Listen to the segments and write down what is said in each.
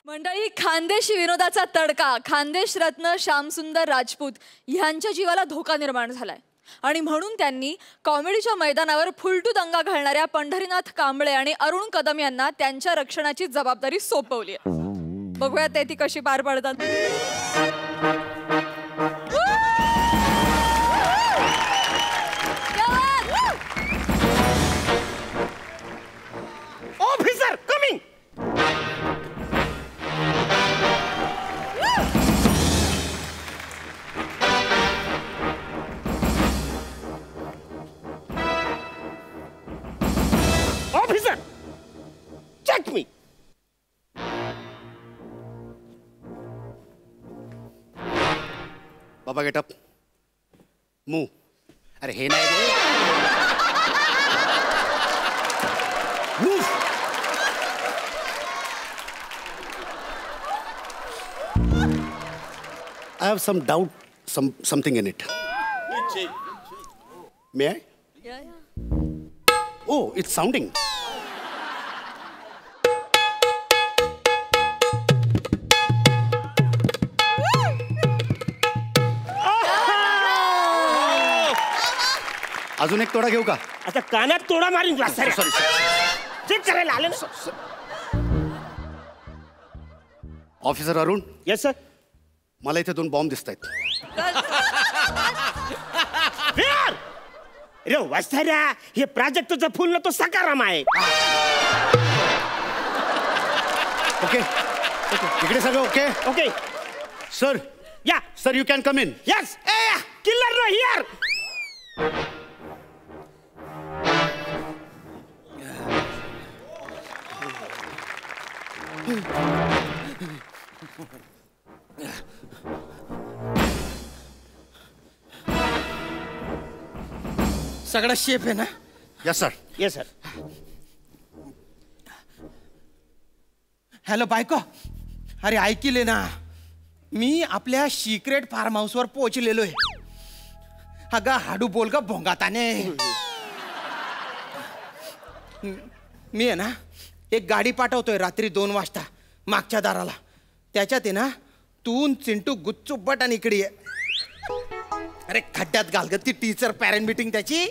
मंडळी, खानदेशी विनोदाचा तडका, खानदेश रत्न श्यामसुंदर राजपूत ह्यांच्या जीवाला धोका निर्माण झालाय आणि म्हणून त्यांनी कॉमेडीच्या मैदानावर फुलटू दंगा घालणाऱ्या पंढरीनाथ कांबळे आणि अरुण कदम यांना त्यांच्या रक्षणाची जबाबदारी सोपवली आहे. बघूया ते ती कशी पार पडतात. Officer coming. Officer check me. बाबा गेट अप. मूव. अरे हे नाही रे. Move. I have some doubt, something in it. May I? Yeah. Oh, it's sounding. अजून एक तोडा घेऊ का? आता कानात तोडा मारीन. सॉरी. चेक करायला आले ना. ऑफिसर अरुण. Yes sir. मला इथे 2 बॉम्ब दिसत आहेत. रे वास्ताऱ्या, हे प्राजक्तचं फुल ना तो सकाराम आहे. ओके. इकडे सगळं ओके. Okay sir. या sir, you can come in. Yes. Killer no here. सगळा शेप आहे ना? Yes sir. Yes sir. Hello बायको, अरे ऐकिले ना, मी आपल्या सिक्रेट फार्म हाऊसवर पोहोचलेलोय. अगं हाडू बोल ग भोंगाताने. मी आहे ना एक गाडी पाठवतोय रात्री 2 वाजता मागच्या दाराला. त्याच्यात आहे ना तू चिंटू गुच्चू बट आणि इकडे ये. अरे खड्ड्यात घाल ग ती टीचर पॅरेंट मीटिंग त्याची.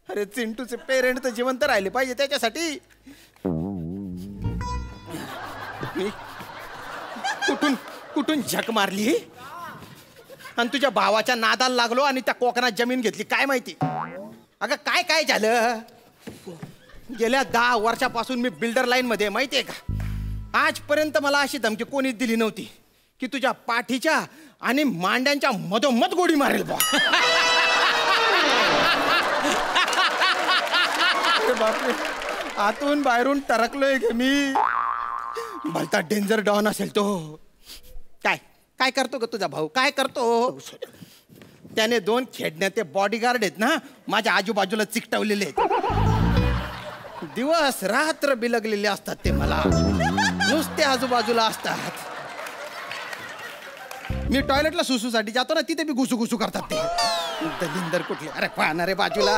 अरे चिंटूचे पेरेंट तर जिवंत राहिले पाहिजे त्याच्यासाठी. मी कुठून झक मारली आणि तुझ्या भावाच्या नादाला लागलो आणि त्या कोकणात जमीन घेतली. काय माहिती अगं काय झालं. गेल्या 10 वर्षापासून मी बिल्डर लाईन मध्ये, माहितीये का. आजपर्यंत मला अशी धमकी कोणीच दिली नव्हती की तुझ्या पाठीच्या आणि मांड्यांच्या मधोमध गोडी मारेल बा. बापरे, आतून बाहेरून टरकलोय ग मी. भलता डेंजर डॉन असेल तो. काय करतो ग तुझा भाऊ, काय करतो. त्याने 2 खेळण्याचे बॉडीगार्ड आहेत ना माझ्या आजूबाजूला चिकटवलेले आहेत. दिवस रात्र बिलगलेले असतात ते मला, नुसते आजूबाजूला असतात. मी टॉयलेटला सुसूसाठी जातो ना, तिथे बी घुसू करतात ते दलिंदर कुठले. अरे पाहणारे बाजूला.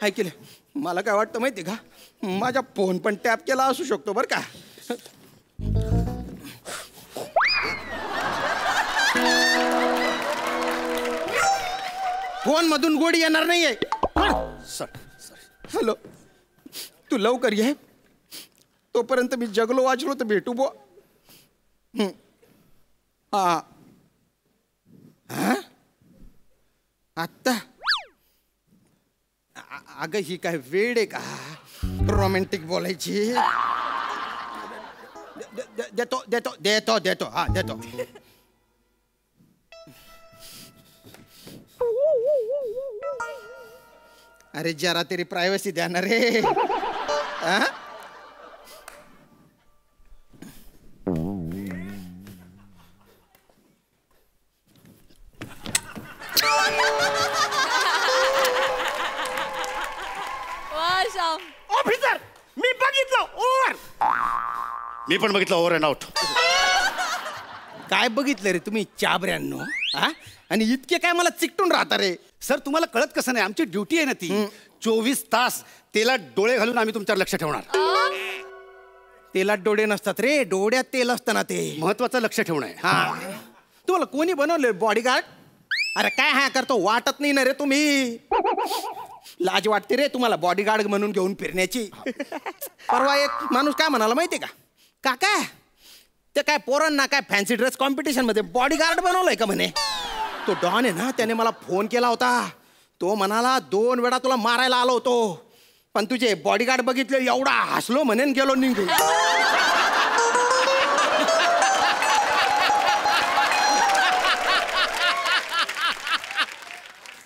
ऐकले, मला काय वाटतं माहिती का, माझा फोन पण टॅप केला असू शकतो बरं का. फोन मधून गोडी येणार नाहीये. हॅलो, तू लवकर ये, तोपर्यंत मी जगलो वाचलो तर भेटू बो. हा आत्ता. अगं ही काय वेळ आहे का रोमॅन्टिक बोलायची. देतो. हा देतो. अरे जरा तेरी प्रायव्हसी द्या ना रे. ऑफिसर मी बघितलं. ओव्हर. मी पण बघितलं ओव्हर अँड आउट. काय बघितलं रे तुम्ही चाबऱ्यांनो. आणि इतके काय मला चिकटून राहता रे. सर तुम्हाला कळत कसं नाही, आमची ड्युटी आहे ना ती. 24 तास तेलात डोळे घालून आम्ही तुमच्यावर लक्ष ठेवणार. तेलात डोळे नसतात रे, डोळ्यात तेल असतं ना ते. महत्वाचं लक्ष ठेवणं आहे. हा तुम्हाला कोणी बनवले बॉडीगार्ड? अरे काय हा करतो, वाटत नाही ना रे तुम्ही. लाज वाटते रे तुम्हाला बॉडीगार्ड म्हणून घेऊन फिरण्याची. परवा एक माणूस काय म्हणाला माहितीये का, काका ते काय पोरांना काय फॅन्सी ड्रेस कॉम्पिटिशन मध्ये बॉडीगार्ड बनवलंय का म्हणे. तो डॉन आहे ना, त्याने मला फोन केला होता. तो म्हणाला 2 वेळा तुला मारायला आलो होतो, पण तुझे बॉडीगार्ड बघितले एवढा हसलो म्हणेन गेलो निघून.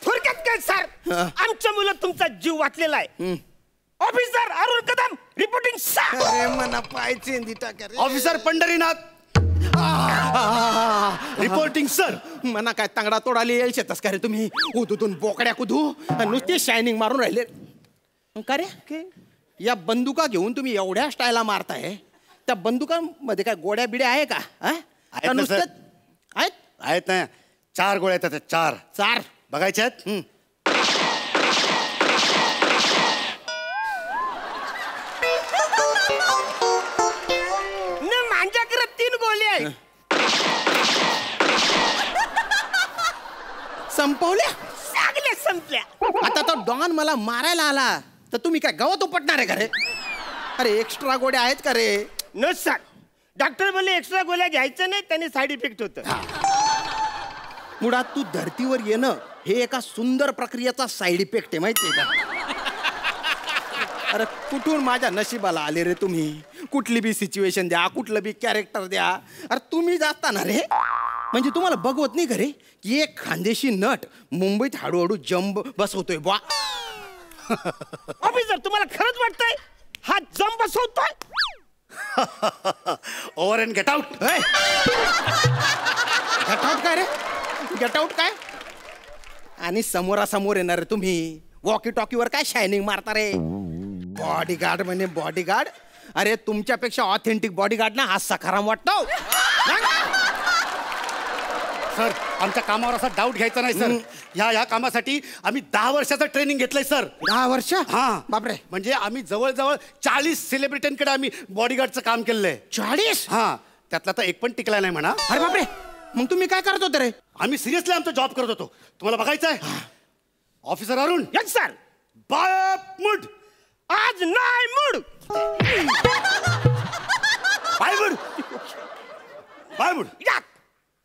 थोडक्यात काय सर, आमच्या मुलं तुमचा जीव वाचलेला आहे. Officer Arun Kadam reporting sir. अरे मना पायचे ऑफिसर पंढरीनाथ रिपोर्टिंग सर. मना काय तांगडा तोडाली येईल शेतस का रे तुम्ही. उदूतून बोकड्या कुदू नुसती शायनिंग मारून राहिले का रे. या बंदुका घेऊन तुम्ही एवढ्या स्टायला मारताय, त्या बंदुकांमध्ये काय गोड्या बिड्या आहे का? आहेत ना, नुसतं सर. आहेत आहेत ना, 4 गोळ्या आहेत त्याच्यात, 4. 4 बघायच्या आहेत. न माझ्याकडे 3 गोळी आहे. संपवल्या. सगळ्या संपल्या. आता तो डॉन मला मारायला आला तर तुम्ही काय गवत उपटणार आहे का रे? अरे एक्स्ट्रा गोड्या आहेत का रे? नो सर, डॉक्टर बोलले एक्स्ट्रा गोळ्या घ्यायचं नाही, त्याने साईड इफेक्ट होतं. मुळात तू धर्तीवर येणं हे एका सुंदर प्रक्रियेचा साईड इफेक्ट आहे माहितीये का? अरे कुठून माझ्या नशिबाला आले रे तुम्ही. कुठली बी सिच्युएशन द्या, कुठलं बी कॅरेक्टर द्या, अरे तुम्ही जाता ना रे. म्हणजे तुम्हाला बघवत नाही घरे की एक खानदेशी नट मुंबईत हळूहळू जंब बसवतोय बा. ऑफिसर तुम्हाला खरंच वाटतंय हा जम बसवतोय? Over and get out. Get out काय रे? गेट आउट काय? आणि समोरासमोर येणार रे तुम्ही. वॉकी टॉकीवर काय शायनिंग मारता रे? बॉडीगार्ड म्हणजे बॉडीगार्ड. अरे तुमच्यापेक्षा ऑथेंटिक बॉडीगार्ड ना हा सखाराम वाटतो. सर आमच्या कामावर असा डाऊट घ्यायचा नाही सर. ह्या कामासाठी आम्ही 10 वर्षाचं ट्रेनिंग घेतलंय सर. 10 वर्ष? हा बापरे. म्हणजे आम्ही जवळजवळ 40 सेलिब्रिटींकडे आम्ही बॉडीगार्डचं काम केलंय. 40? हा, त्यातला तर एक पण टिकला नाही म्हणा. अरे बापरे, मग तुम्ही काय करत होते रे? आम्ही सिरियसली आमचा जॉब करत होतो. तुम्हाला बघायचं आहे? ऑफिसर अरुण. Yes sir. बाप मुड. आज नाही मूड. बाय मुड. बाय मुड. या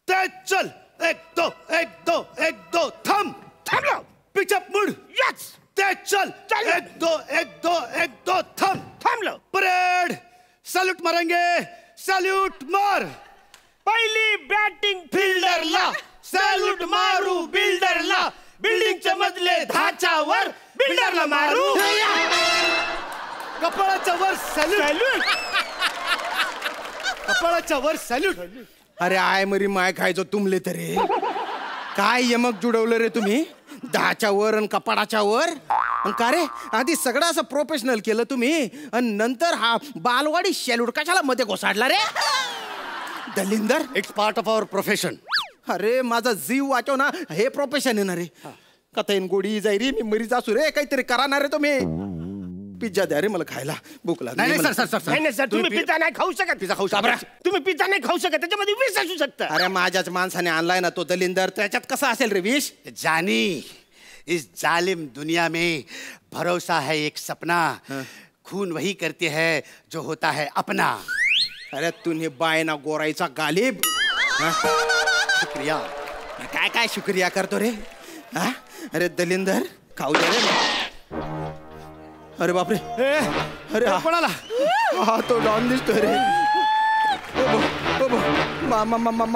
ते चल. 1 2 1 2 1 2 थांब. थांबलो. पिचअप मुड. यस ते चल. 1 2 1 2 1 2 थांब. थांबलो. परेड. सॅल्यूट मारेंगे. सॅल्यूट मार. पहिली बॅटिंग फिल्डरला सॅल्यूट मारू. बिल्डरला बिल्डिंगच्या मधले धाच्यावर बिल्डरला मारू. कपाळाच्या वर सॅल्यूट. कपाळाच्या वर सॅल्यूट. अरे आय मरी माय खायचो तुमले तरी. काय यमक जुडवलं रे तुम्ही? 10च्या वर आणि कपाडाच्या वर. आणि का रे आधी सगळं असं प्रोफेशनल केलं तुम्ही आणि नंतर हा बालवाडी सॅल्यूट कशाला मध्ये घोसाडला रे? दलिंदर. It's part of our profession. अरे माझा जीव वाचव ना, हे प्रोफेशन आहे ना रे. कथा येईन गोडी जाई रे, मी मरीच असू रे. काहीतरी करा ना रे तुम्ही. पिझ्झा द्या रे मला खायला, भूक लागली. नाही सर सर सर नाही सर, तुम्ही पिझ्झा नाही खाऊ शकत. पिझ्झा खाऊ शकता. तुम्ही पिझ्झा नाही खाऊ शकत, त्याच्यामध्ये विष असू शकतं. अरे माझ्याच माणसाने आणलाय ना तो दलिंदर, त्याच्यात कसा असेल रे विष? जानी इस जालिम दुनिया में भरोसा है एक सपना. खून वही करती है जो होता है अपना. अरे तूने बायना गोराईचा गालिब. शुक्रिया. काय काय शुक्रिया करतो रे? हा? अरे दलिंदर खाऊ दे रे. अरे बापरे. अरे कोणाला? हा तो डॉन दिसतोय रे.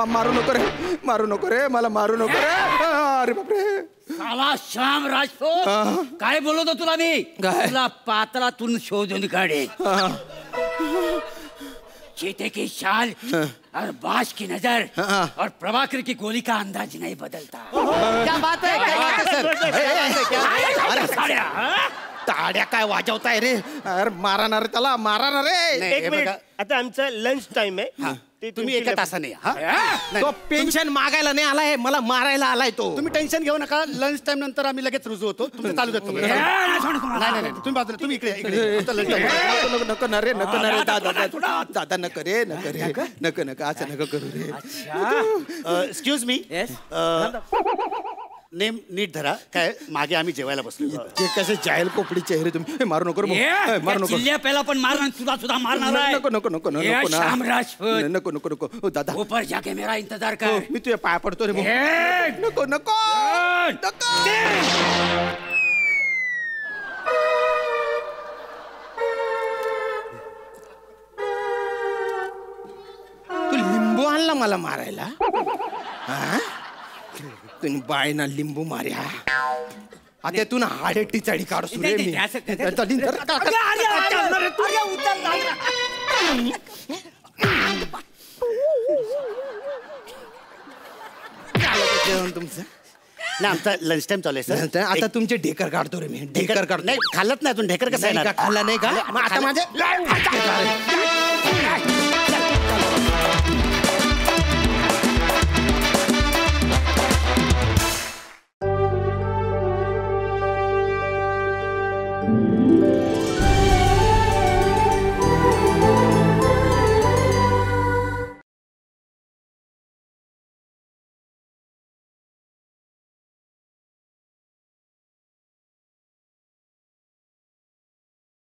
मारू नको रे, मारू नको रे, मला मारू नको रे. अरे बापरे. साला श्याम राजपूत, काय बोलतो तुला मी? काय? तुला पात्रातून शोधून काढे. चीते की चाल और बाज की नजर और प्रभाकर की गोली का अंदाज नहीं बदलता. क्या बात है? क्या बात है सर? अरे साड्या, ताड्या काय वाजवताय रे? अरे मारा ना रे त्याला, मारा ना रे. नाही, एक हे मिनिट, बघा. आता आमचं लंच टाइम आहे. तुम्ही एका तासाने या, हा? नाही, तो पेन्शन मागायला नाही आलाय, मला मारायला आलाय तो. तुम्ही टेन्शन घेऊ नका. लंच टाइम नंतर आम्ही लगेच रुजू होतो. तुमचं चालू देतो. नाही नाही नाही, तुम्ही बाजूला, तुम्ही इकडे इकडे. आमचा lunch time आहे. नको नको न रे, नको न रे दादा, दादा नको रे, नको रे, नको नको असं नको करू रे. एक्सक्यूज मी, नेम नीट धरा. काय मागे आम्ही जेवायला बसलो. ते कसे जायल कोपडी चेहरे तुम्ही. हे, मारू नको रे, मारू नको. चिल्ल्या पहिला पण मारणार, तुला सुद्धा मारणार आहे. नको नको नको ये नको ना. श्याम राजपूत, नको नको नको. हो दादा, ऊपर जाके मेरा इंतजार हो, कर. मी तुझ्या पाया पडतो रे भाऊ. नको नको नको. तू लिंबू आणला मला मारायला, हा? तुम्ही बायना लिंबू मार्या. आता तू ना हाडेटी चढी काढ सुरे मी. जेवण तुमचं नाही, आमचा लंच टाइम चालू आहे सर. आता तुमचे ढेकर काढतो रे मी. ढेकर काढतो. नाही, खाल्लत नाही अजून. ढेकर कसं नाही येणार? का, खाल्ला नाही का? मग आता माझे